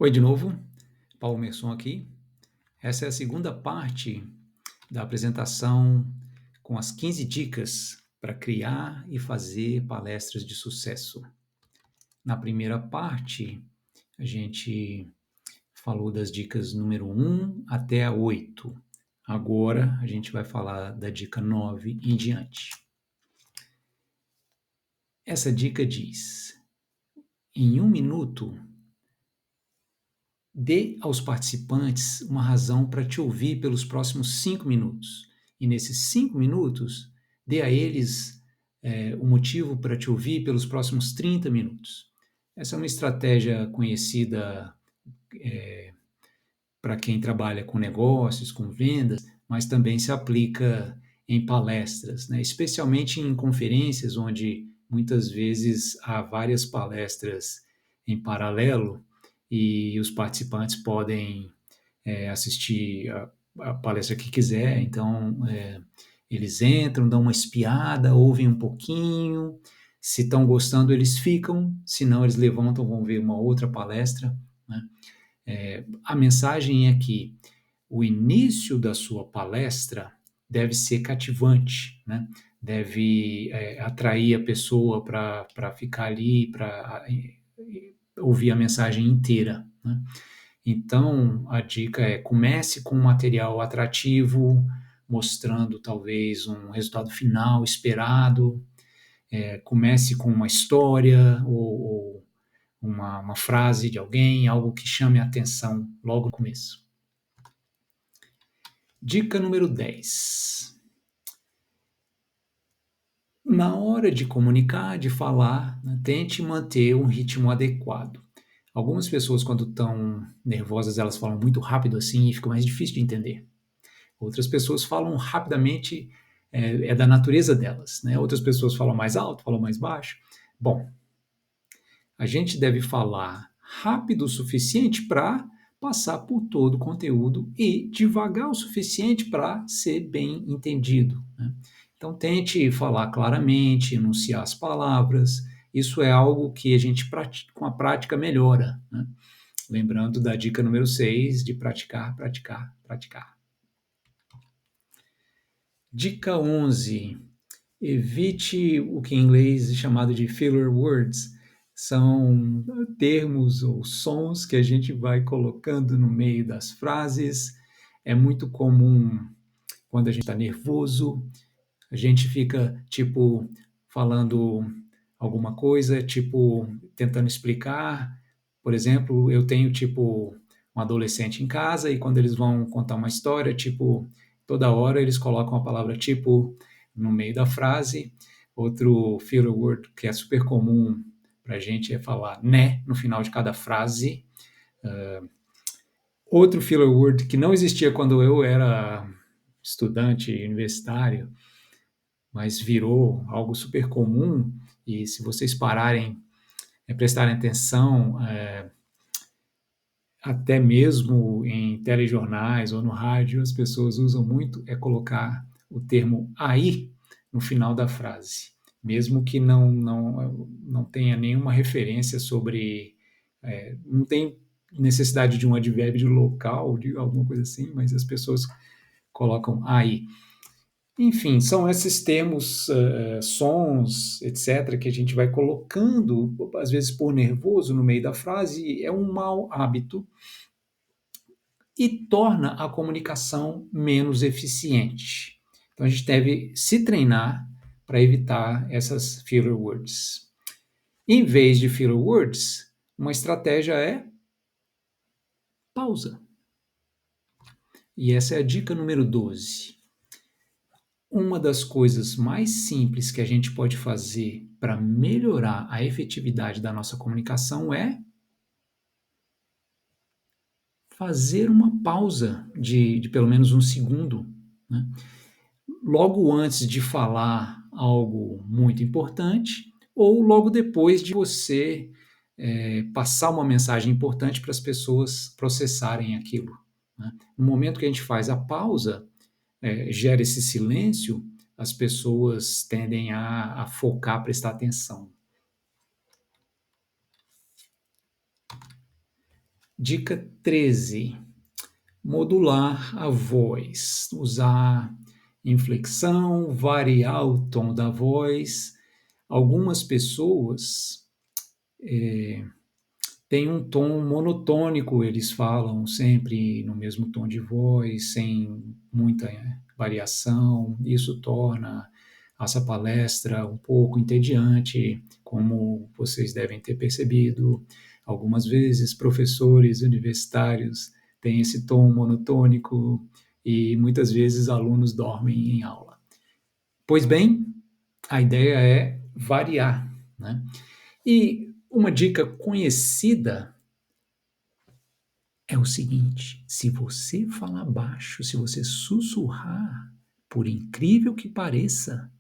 Oi de novo, Paulo Merson aqui. Essa é a segunda parte da apresentação com as 15 dicas para criar e fazer palestras de sucesso. Na primeira parte, a gente falou das dicas número 1 até a 8. Agora, a gente vai falar da dica 9 em diante. Essa dica diz: em 1 minuto, dê aos participantes uma razão para te ouvir pelos próximos 5 minutos. E nesses 5 minutos, dê a eles o motivo para te ouvir pelos próximos 30 minutos. Essa é uma estratégia conhecida para quem trabalha com negócios, com vendas, mas também se aplica em palestras, né? Especialmente em conferências, onde muitas vezes há várias palestras em paralelo e os participantes podem assistir a palestra que quiser, então eles entram, dão uma espiada, ouvem um pouquinho, se estão gostando eles ficam, se não eles levantam, vão ver uma outra palestra, né? A mensagem é que o início da sua palestra deve ser cativante, né? Deve atrair a pessoa para ficar ali, para ouvir a mensagem inteira, né? Então, a dica é: comece com um material atrativo, mostrando talvez um resultado final esperado, comece com uma história ou uma frase de alguém, algo que chame a atenção logo no começo. Dica número 10. Na hora de comunicar, de falar, né, tente manter um ritmo adequado. Algumas pessoas, quando estão nervosas, elas falam muito rápido assim e fica mais difícil de entender. Outras pessoas falam rapidamente, é da natureza delas, né? Outras pessoas falam mais alto, falam mais baixo. Bom, a gente deve falar rápido o suficiente para passar por todo o conteúdo e devagar o suficiente para ser bem entendido, né? Então, tente falar claramente, enunciar as palavras. Isso é algo que a gente, com a prática, melhora, né? Lembrando da dica número 6, de praticar, praticar, praticar. Dica 11. Evite o que em inglês é chamado de filler words. São termos ou sons que a gente vai colocando no meio das frases. É muito comum quando a gente está nervoso, a gente fica, tipo, falando alguma coisa, tipo, tentando explicar. Por exemplo, eu tenho, tipo, um adolescente em casa e quando eles vão contar uma história, tipo, toda hora eles colocam a palavra tipo no meio da frase. Outro filler word que é super comum para a gente é falar né no final de cada frase. Outro filler word que não existia quando eu era estudante universitário, mas virou algo super comum, e se vocês pararem, prestarem atenção, até mesmo em telejornais ou no rádio, as pessoas usam muito, é colocar o termo aí no final da frase, mesmo que não tenha nenhuma referência sobre, não tem necessidade de um advérbio local, de alguma coisa assim, mas as pessoas colocam aí. Enfim, são esses termos, sons, etc., que a gente vai colocando, às vezes por nervoso, no meio da frase, é um mau hábito e torna a comunicação menos eficiente. Então, a gente deve se treinar para evitar essas filler words. Em vez de filler words, uma estratégia é pausa. E essa é a dica número 12. Uma das coisas mais simples que a gente pode fazer para melhorar a efetividade da nossa comunicação é fazer uma pausa de pelo menos 1 segundo, né? Logo antes de falar algo muito importante ou logo depois de você passar uma mensagem importante para as pessoas processarem aquilo, né? No momento que a gente faz a pausa, gera esse silêncio, as pessoas tendem a focar, prestar atenção. Dica 13: modular a voz, usar inflexão, variar o tom da voz. Algumas pessoas têm um tom monotônico, eles falam sempre no mesmo tom de voz, sem muita variação. Isso torna essa palestra um pouco entediante, como vocês devem ter percebido. Algumas vezes, professores universitários têm esse tom monotônico e muitas vezes alunos dormem em aula. Pois bem, a ideia é variar, né? E uma dica conhecida é o seguinte: se você falar baixo, se você sussurrar, por incrível que pareça,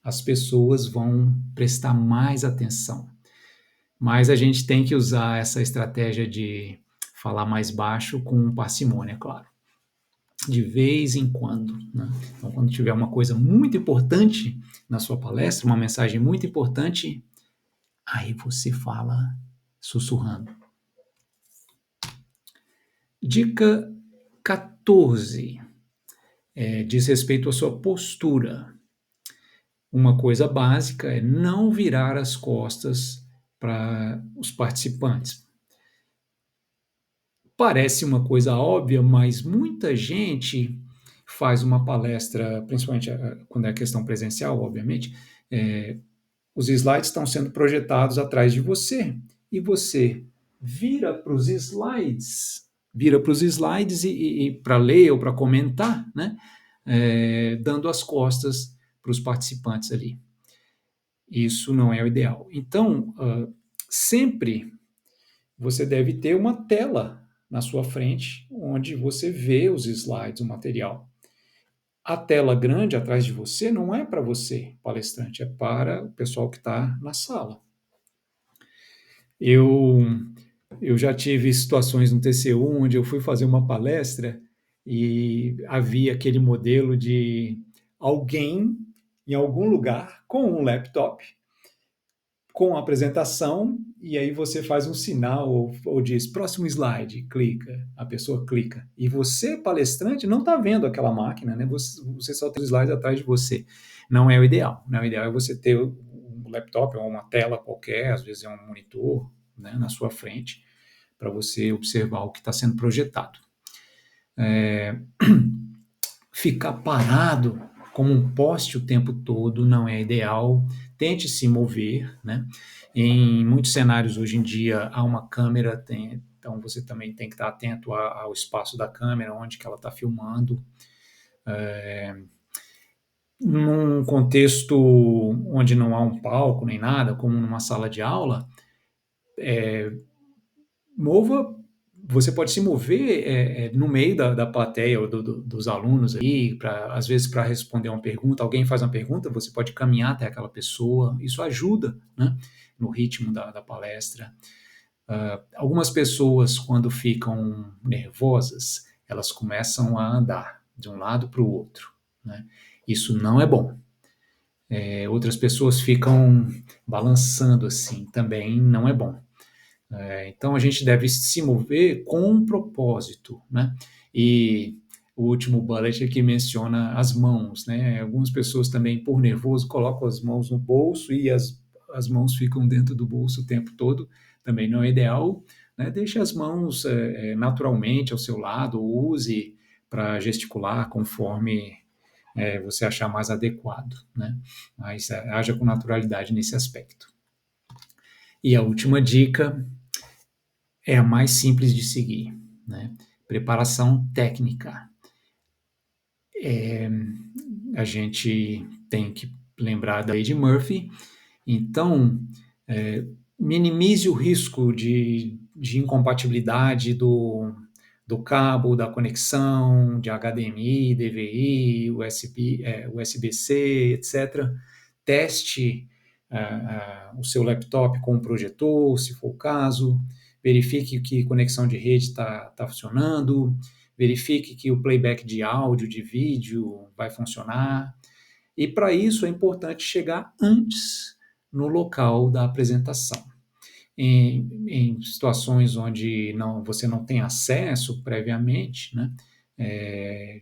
as pessoas vão prestar mais atenção. Mas a gente tem que usar essa estratégia de falar mais baixo com parcimônia, é claro, de vez em quando, né? Então, quando tiver uma coisa muito importante na sua palestra, uma mensagem muito importante, aí você fala sussurrando. Dica 14 diz respeito à sua postura. Uma coisa básica é não virar as costas para os participantes. Parece uma coisa óbvia, mas muita gente faz uma palestra, principalmente quando é questão presencial, obviamente, os slides estão sendo projetados atrás de você e você vira para os slides e para ler ou para comentar, né? Dando as costas para os participantes ali. Isso não é o ideal. Então, sempre você deve ter uma tela na sua frente onde você vê os slides, o material. A tela grande atrás de você não é para você, palestrante, é para o pessoal que está na sala. Eu, eu já tive situações no TCU onde eu fui fazer uma palestra e havia aquele modelo de alguém em algum lugar com um laptop, com a apresentação, e aí você faz um sinal ou diz próximo slide, clica, a pessoa clica. E você, palestrante, não está vendo aquela máquina, né? Você só tem o slide atrás de você. Não é o ideal. Né? O ideal é você ter um laptop ou uma tela qualquer, às vezes é um monitor, né, na sua frente, para você observar o que está sendo projetado. Ficar parado como um poste o tempo todo não é ideal. Tente se mover, né? Em muitos cenários hoje em dia há uma câmera, então você também tem que estar atento ao espaço da câmera, onde que ela está filmando. Num contexto onde não há um palco nem nada, como numa sala de aula, mova, você pode se mover no meio da plateia ou dos alunos aí, às vezes para responder uma pergunta, alguém faz uma pergunta, você pode caminhar até aquela pessoa, isso ajuda, né, no ritmo da palestra. Algumas pessoas, quando ficam nervosas, elas começam a andar de um lado para o outro, né? Isso não é bom. Outras pessoas ficam balançando assim, também não é bom. Então a gente deve se mover com um propósito, né? E o último bullet aqui menciona as mãos, né? Algumas pessoas também, por nervoso, colocam as mãos no bolso e as mãos ficam dentro do bolso o tempo todo. Também não é ideal, né? Deixe as mãos naturalmente ao seu lado, ou use para gesticular conforme você achar mais adequado, né? Mas haja com naturalidade nesse aspecto. E a última dica é a mais simples de seguir, né? Preparação técnica. A gente tem que lembrar da lei de Murphy. Então, minimize o risco de incompatibilidade do cabo, da conexão, de HDMI, DVI, USB-C, etc. Teste o seu laptop com um projetor, se for o caso. Verifique que a conexão de rede está funcionando. Verifique que o playback de áudio, de vídeo vai funcionar. E para isso é importante chegar antes no local da apresentação. em situações onde você não tem acesso previamente, né, eh,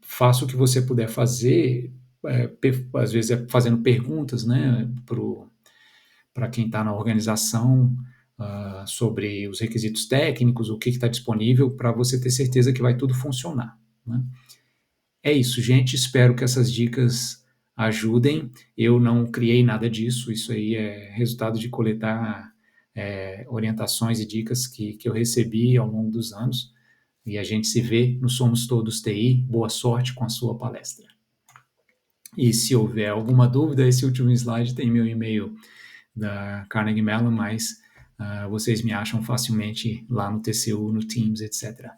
faça o que você puder fazer, às vezes é fazendo perguntas, né, para quem está na organização, sobre os requisitos técnicos, o que está disponível, para você ter certeza que vai tudo funcionar, né. É isso, gente. Espero que essas dicas ajudem. Eu não criei nada disso. Isso aí é resultado de coletar, orientações e dicas que eu recebi ao longo dos anos. E a gente se vê no Somos Todos TI. Boa sorte com a sua palestra. E se houver alguma dúvida, esse último slide tem meu e-mail da Carnegie Mellon, mas vocês me acham facilmente lá no TCU, no Teams, etc.